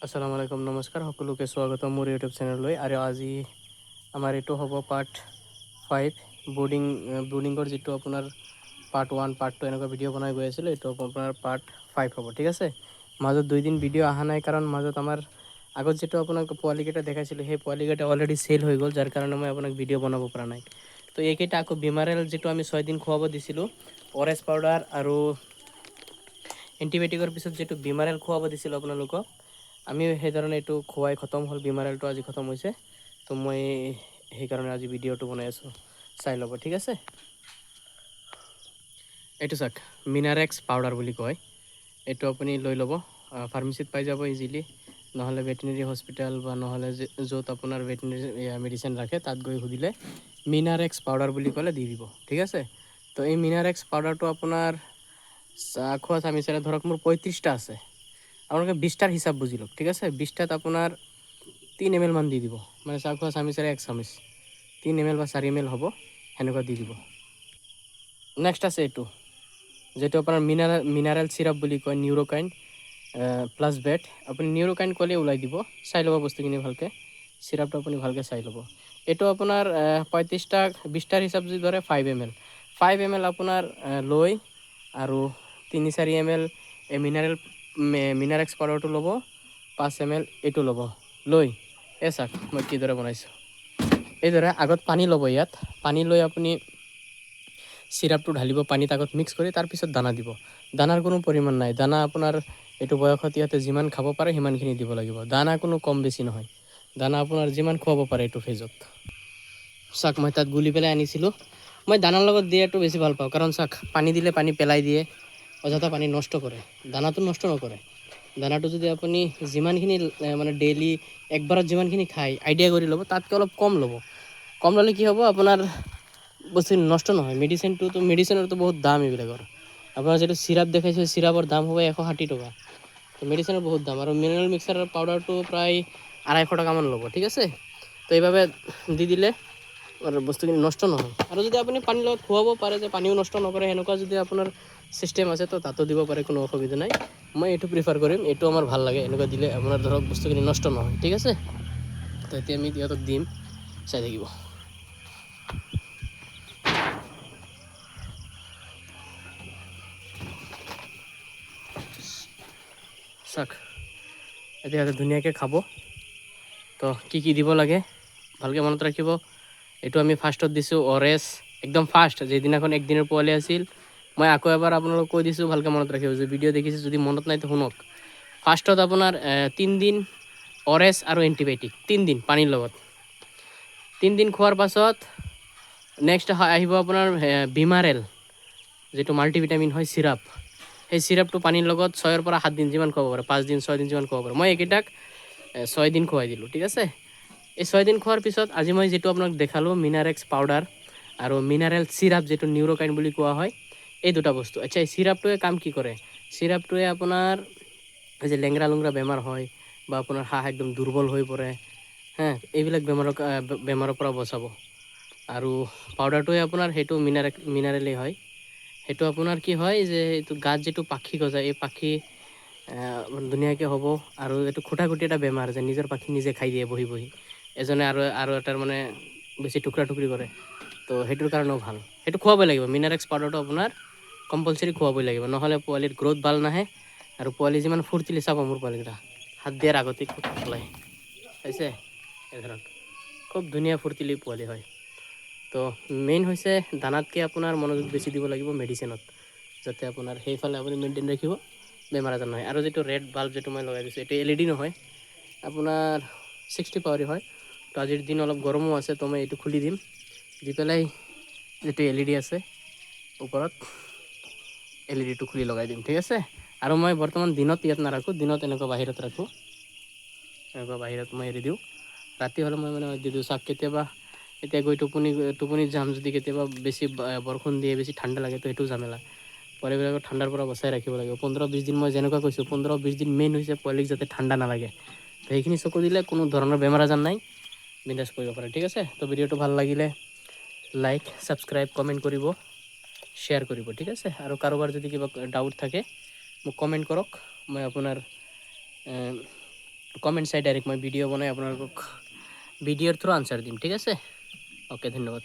আসসালামু আলাইকুম নমস্কাৰ সকলোকে স্বাগতম মোৰ ইউটিউব চেনেললৈ আৰু আজি আমাৰ এইটো হ'ব পাৰ্ট 5 বৰ্ডিঙৰ যিটো আপোনাৰ পাৰ্ট 1 পাৰ্ট 2 এনেকুৱা ভিডিঅ' বনাই গৈ আছিলোঁ এইটো আপোনাৰ পাৰ্ট 5 হ'ব ঠিক আছে মাজত 2 দিন ভিডিঅ' অহা নাই কাৰণ মাজত আমাৰ আগত যেটো আপোনাক পোৱালিকেইটা দেখাইছিলোঁ সেই পোৱালিকেইটা অলৰেডি সেল হৈ গ'ল যাৰ কাৰণে মই আপোনাক ভিডিঅ' বনাব পৰা নাই তো এইকেইটা আকৌ বিমাৰেল যেটো আমি 6 দিন খুৱাব দিছিলোঁ অৰেঞ্জ পাউডাৰ আৰু এণ্টিবায়'টিকৰ পিছত যেটো বিমাৰেল খুৱাব দিছিলোঁ আপোনালোকক আমি সেইকাৰণে এইটো খুৱাই খতম হ'ল বিমাৰেলটো আজি খতম হৈছে তো মই সেইকাৰণে আজি ভিডিঅ'টো বনাই আছোঁ চাই ল'ব ঠিক আছে এইটো চাওক মিনাৰেক্স পাউডাৰ বুলি কয় এইটো আপুনি লৈ ল'ব ফাৰ্মাচীত পাই যাব ইজিলি নহ'লে ভেটেনেৰি হস্পিটেল বা নহ'লে য'ত আপোনাৰ ভেটেনেৰি মেডিচিন ৰাখে তাত গৈ সুধিলে মিনাৰেক্স পাউডাৰ বুলি ক'লে দি দিব ঠিক আছে তো এই মিনাৰেক্স পাউডাৰটো আপোনাৰ খোৱা চামিচাৰে ধৰক মোৰ 35টা আছে আপোনালোকে 20টাৰ হিচাপ বুজি লওক ঠিক আছে 20টাত আপোনাৰ 3 ml মান দি দিব মানে চাহ খোৱা চামিচাৰে 1 চামুচ 3 ml বা 4 ml হ'ব সেনেকুৱা দি দিব নেক্সট আছে এইটো যেটো আপোনাৰ মিনাৰেল চিৰাপ বুলি কয় নিউৰোকাইন প্লাছ বেট আপুনি নিউৰোকাইন ক'লে ওলাই দিব চাই ল'ব বস্তুখিনি ভালকৈ চিৰাপটো আপুনি ভালকৈ চাই ল'ব এইটো আপোনাৰ 35টা 20টাৰ হিচাপ যদি ধৰে 5 ml 5 ml আপোনাৰ লৈ আৰু 3-4 ml এই মিনাৰেক্স পাউডাৰটো ল'ব 5 ml এইটো ল'ব লৈ এই চাওক মই কিদৰে বনাইছোঁ এইদৰে আগত পানী ল'ব ইয়াত পানী লৈ আপুনি চিৰাপটো ঢালিব পানীত আগত মিক্স কৰি তাৰপিছত দানা দিব দানাৰ কোনো পৰিমাণ নাই দানা আপোনাৰ এইটো বয়সত ইয়াতে যিমান খাব পাৰে সিমানখিনি দিব লাগিব দানা কোনো কম বেছি নহয় দানা আপোনাৰ যিমান খুৱাব পাৰে এইটো ফেজত চাওক মই তাত গুলি পেলাই আনিছিলোঁ মই দানাৰ লগত দিয়াটো বেছি ভাল পাওঁ কাৰণ চাওক পানী দিলে পানী পেলাই দিয়ে অযথা পানী নষ্ট কৰে দানাটো নষ্ট নকৰে দানাটো যদি আপুনি যিমানখিনি মানে ডেইলি একবাৰত যিমানখিনি খায় আইডিয়া কৰি ল'ব তাতকৈ অলপ কম ল'ব কম ল'লে কি হ'ব আপোনাৰ বস্তু নষ্ট নহয় মেডিচিনৰতো বহুত দাম এইবিলাকৰ আপোনাৰ যিটো চিৰাপ দেখাইছে চিৰাপৰ দাম হ'ব 160 টকা তো মেডিচিনৰ বহুত দাম আৰু মিনাৰেল মিক্সাৰৰ পাউডাৰটো প্ৰায় 250 টকামান ল'ব ঠিক আছে তো এইভাবে দি দিলে আৰু বস্তুখিনি নষ্ট নহয় আৰু যদি আপুনি পানীৰ লগত খুৱাব পাৰে যে পানীও নষ্ট নকৰে সেনেকুৱা যদি আপোনাৰ চিষ্টেম আছে তো তাতো দিব পাৰে কোনো অসুবিধা নাই মই এইটো প্ৰিফাৰ কৰিম এইটো আমাৰ ভাল লাগে এনেকুৱা দিলে আপোনাৰ ধৰক বস্তুখিনি নষ্ট নহয় ঠিক আছে তো এতিয়া আমি ইহঁতক দিম চাই থাকিব চাওক এতিয়া ধুনীয়াকৈ খাব তো কি দিব লাগে ভালকৈ মনত ৰাখিব এইটো আমি ফাৰ্ষ্টত দিছোঁ অৰেঞ্জ একদম ফাৰ্ষ্ট যিদিনাখন একদিনৰ পোৱালি আছিল মই আকৌ এবাৰ আপোনালোকক কৈ দিছোঁ ভালকৈ মনত ৰাখিব যে ভিডিঅ' দেখিছোঁ যদি মনত নাই তো শুনক ফাৰ্ষ্টত আপোনাৰ 3 দিন অৰেঞ্জ আৰু এণ্টিবায়'টিক 3 দিন পানীৰ লগত 3 দিন খোৱাৰ পাছত নেক্সট আহিব আপোনাৰ বিমাৰেল যেটো মাল্টিভিটামিন হয় চিৰাপ সেই চিৰাপটো পানীৰ লগত 6 পৰা 7 দিন যিমান খুৱাব পাৰে 5 দিন 6 দিন যিমান খুৱাব পাৰে মই এইকেইটাক 6 দিন খুৱাই দিলোঁ ঠিক আছে এই 6 দিন খোৱাৰ পিছত আজি মই যেটো আপোনাক দেখালোঁ মিনাৰেক্স পাউডাৰ আৰু মিনাৰেল চিৰাপ যেটো নিউৰোকাইন বুলি কোৱা হয় এই দুটা বস্তু আচ্ছা এই চিৰাপটোৱে কাম কি কৰে চিৰাপটোৱে আপোনাৰ যে লেংৰা লংৰা বেমাৰ হয় বা আপোনাৰ হাঁহ একদম দুৰ্বল হৈ পৰে এইবিলাক বেমাৰৰ পৰা বচাব আৰু পাউডাৰটোৱে আপোনাৰ সেইটো মিনাৰেলেই হয় সেইটো আপোনাৰ কি হয় যে এইটো গাত যেটো পাখি গজায় এই পাখি ধুনীয়াকৈ হ'ব আৰু এইটো খুটা খুটি এটা বেমাৰ যে নিজৰ পাখি নিজে খাই দিয়ে বহি বহি এজনে আৰু এটাৰ মানে বেছি টুকুৰা টুকুৰি কৰে তো সেইটোৰ কাৰণেও ভাল সেইটো খুৱাবই লাগিব মিনাৰেক্স পাউডাৰটো আপোনাৰ কম্পালচৰি খুৱাবই লাগিব নহ'লে পোৱালিৰ গ্ৰ'থ ভাল নাহে আৰু পোৱালি যিমান ফুৰ্তিলি চাব মোৰ পোৱালিকেইটা হাত দিয়াৰ আগতে খুব ওলায় পাইছে এই ধৰক খুব ধুনীয়া ফুৰ্তিলি পোৱালি হয় তো মেইন হৈছে দানাতকৈ আপোনাৰ মনোযোগ বেছি দিব লাগিব মেডিচিনত যাতে আপোনাৰ সেইফালে আপুনি মেইনটেইন ৰাখিব বেমাৰ আজাৰ নহয় আৰু যিটো ৰেড বাল্ব যিটো মই লগাই দিছোঁ এইটো LED নহয় আপোনাৰ 60 পাৱাৰি হয় তো আজিৰ দিন অলপ গৰমো আছে তো মই এইটো খুলি দিম দি পেলাই যিটো LED আছে ওপৰত LEDটো খুলি লগাই দিম ঠিক আছে আৰু মই বৰ্তমান দিনত ইয়াত নাৰাখোঁ দিনত এনেকুৱা বাহিৰত ৰাখোঁ এনেকুৱা বাহিৰত মই এৰি দিওঁ ৰাতি হ'লে মই মানে দি দিওঁ চাওক কেতিয়াবা এতিয়া গৈ টোপনিত যাম যদি কেতিয়াবা বেছি বৰষুণ দিয়ে বেছি ঠাণ্ডা লাগে তো সেইটো ঝামেলা পোৱালিবিলাকক ঠাণ্ডাৰ পৰা বচাই ৰাখিব লাগিব 15-20 দিন মই যেনেকুৱা কৈছোঁ 15-20 দিন মেইন হৈছে পোৱালিক যাতে ঠাণ্ডা নালাগে তো সেইখিনি চকু দিলে কোনো ধৰণৰ বেমাৰ আজাৰ নাই বিন্দাছ কৰিব পাৰে ঠিক আছে তো ভিডিঅ'টো ভাল লাগিলে লাইক ছাবস্ক্ৰাইব কমেণ্ট কৰিব শ্বেয়াৰ কৰিব ঠিক আছে আৰু কাৰোবাৰ যদি কিবা ডাউট থাকে মোক কমেণ্ট কৰক মই আপোনাৰ কমেণ্ট চাই ডাইৰেক্ট মই ভিডিঅ' বনাই আপোনালোকক ভিডিঅ'ৰ থ্ৰু আনচাৰ দিম, ঠিক আছে? অ'কে, ধন্যবাদ।